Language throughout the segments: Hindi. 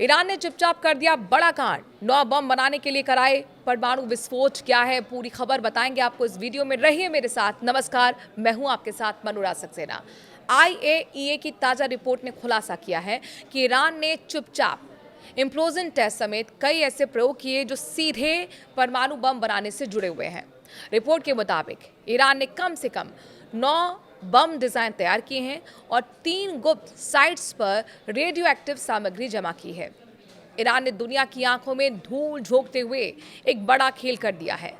ईरान ने चुपचाप कर दिया बड़ा कांड, 9 बम बनाने के लिए कराए परमाणु विस्फोट। क्या है पूरी खबर बताएंगे आपको इस वीडियो में, रहिए मेरे साथ। नमस्कार, मैं हूं आपके साथ मनोराज सक्सेना। IAEA की ताजा रिपोर्ट ने खुलासा किया है कि ईरान ने चुपचाप इम्प्लोजन टेस्ट समेत कई ऐसे प्रयोग किए जो सीधे परमाणु बम बनाने से जुड़े हुए हैं। रिपोर्ट के मुताबिक ईरान ने कम से कम 9 बम डिजाइन तैयार किए हैं और 3 गुप्त साइट्स पर रेडियो एक्टिव सामग्री जमा की है। ईरान ने दुनिया की आंखों में धूल झोंकते हुए एक बड़ा खेल कर दिया है।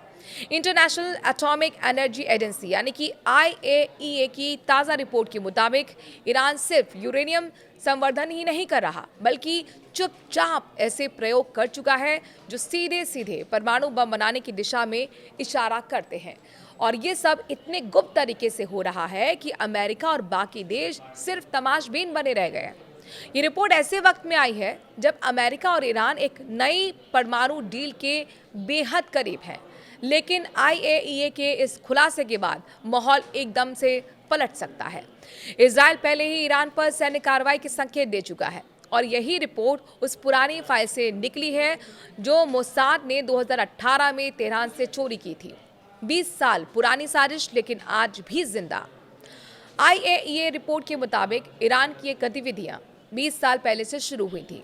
इंटरनेशनल एटॉमिक एनर्जी एजेंसी यानी कि IAEA की ताज़ा रिपोर्ट के मुताबिक ईरान सिर्फ यूरेनियम संवर्धन ही नहीं कर रहा, बल्कि चुपचाप ऐसे प्रयोग कर चुका है जो सीधे सीधे परमाणु बम बनाने की दिशा में इशारा करते हैं। और ये सब इतने गुप्त तरीके से हो रहा है कि अमेरिका और बाकी देश सिर्फ तमाशबीन बने रह गए हैं। ये रिपोर्ट ऐसे वक्त में आई है जब अमेरिका और ईरान एक नई परमाणु डील के बेहद करीब हैं। लेकिन IAEA के इस खुलासे के बाद माहौल एकदम से पलट सकता है। इजराइल पहले ही ईरान पर सैन्य कार्रवाई के संकेत दे चुका है और यही रिपोर्ट उस पुरानी फाइल से निकली है जो मोसाद ने 2018 में तेहरान से चोरी की थी। 20 साल पुरानी साजिश, लेकिन आज भी जिंदा। IAEA रिपोर्ट के मुताबिक ईरान की ये गतिविधियां 20 साल पहले से शुरू हुई थी,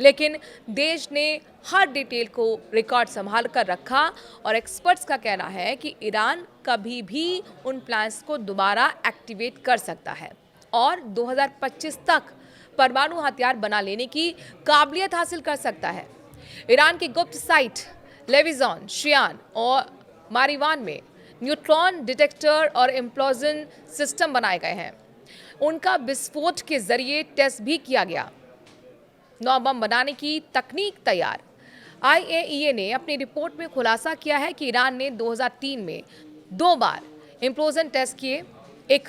लेकिन देश ने हर डिटेल को रिकॉर्ड संभाल कर रखा और एक्सपर्ट्स का कहना है कि ईरान कभी भी उन प्लान्स को दोबारा एक्टिवेट कर सकता है और 2025 तक परमाणु हथियार बना लेने की काबिलियत हासिल कर सकता है। ईरान की गुप्त साइट लेविजॉन, शियान और मारिवान में न्यूट्रॉन डिटेक्टर और इम्प्लोजन सिस्टम बनाए गए हैं। उनका विस्फोट के जरिए टेस्ट भी किया गया। 9 बम बनाने की तकनीक तैयार। IAEA ने अपनी रिपोर्ट में खुलासा किया है कि ईरान ने 2003 में 2 बार इम्प्लोजन टेस्ट किए, एक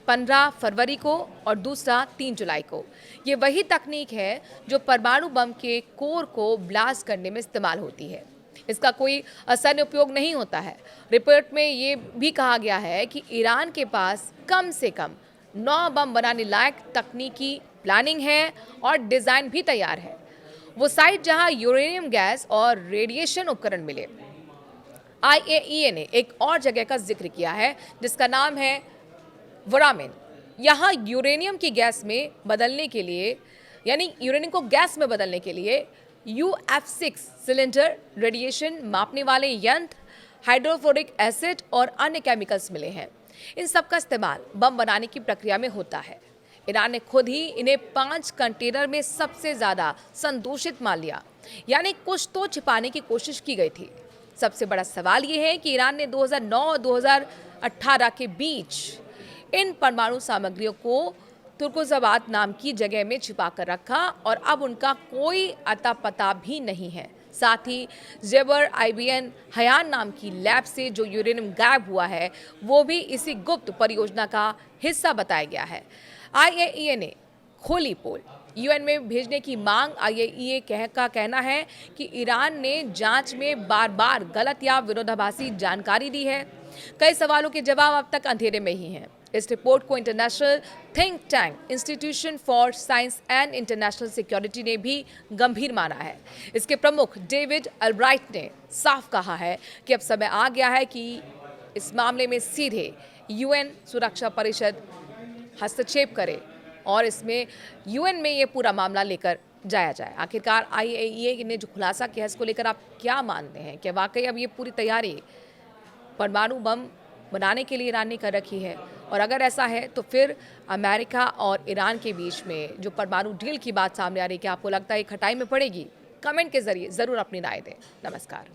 15 फरवरी को और दूसरा 3 जुलाई को। ये वही तकनीक है जो परमाणु बम के कोर को ब्लास्ट करने में इस्तेमाल होती है। इसका कोई असैन्य उपयोग नहीं होता है। रिपोर्ट में ये भी कहा गया है कि ईरान के पास कम से कम 9 बम बनाने लायक तकनीकी प्लानिंग है और डिज़ाइन भी तैयार है। वो साइट जहां यूरेनियम गैस और रेडिएशन उपकरण मिले। IAEA ने एक और जगह का जिक्र किया है जिसका नाम है वरामिन। यहाँ यूरेनियम की गैस में बदलने के लिए, यानी यूरेनियम को गैस में बदलने के लिए UF6 सिलेंडर, रेडिएशन मापने वाले यंत्र, हाइड्रोफ्लोरिक एसिड और अन्य केमिकल्स मिले हैं। इन सब का इस्तेमाल बम बनाने की प्रक्रिया में होता है। ईरान ने खुद ही इन्हें 5 कंटेनर में सबसे ज़्यादा संदूषित मान लिया, यानी कुछ तो छिपाने की कोशिश की गई थी। सबसे बड़ा सवाल ये है कि ईरान ने 2009 और 2018 के बीच इन परमाणु सामग्रियों को तुर्कोजाबाद नाम की जगह में छिपा कर रखा और अब उनका कोई अता पता भी नहीं है। साथ ही जेबर IBN हयान नाम की लैब से जो यूरेनियम गायब हुआ है वो भी इसी गुप्त परियोजना का हिस्सा बताया गया है। IAEA ने खोली पोल, UN में भेजने की मांग। IAEA का कहना है कि ईरान ने जांच में बार बार गलत या विरोधाभासी जानकारी दी है। कई सवालों के जवाब अब तक अंधेरे में ही हैं। इस रिपोर्ट को international think tank institution for science and international security ने भी गंभीर माना है। इसके प्रमुख डेविड अल्ब्राइट ने साफ कहा है कि अब समय आ गया है कि इस मामले में सीधे UN सुरक्षा परिषद हस्तक्षेप करे और इसमें UN में ये पूरा मामला लेकर जाया जाए। आखिरकार IAEA ने जो खुलासा किया है इसको लेकर आप क्या मानते हैं? क्या वाकई अब ये पूरी तैयारी परमाणु बम बनाने के लिए ईरान ने कर रखी है? और अगर ऐसा है तो फिर अमेरिका और ईरान के बीच में जो परमाणु डील की बात सामने आ रही है, क्या आपको लगता है खटाई में पड़ेगी? कमेंट के जरिए ज़रूर अपनी राय दें। नमस्कार।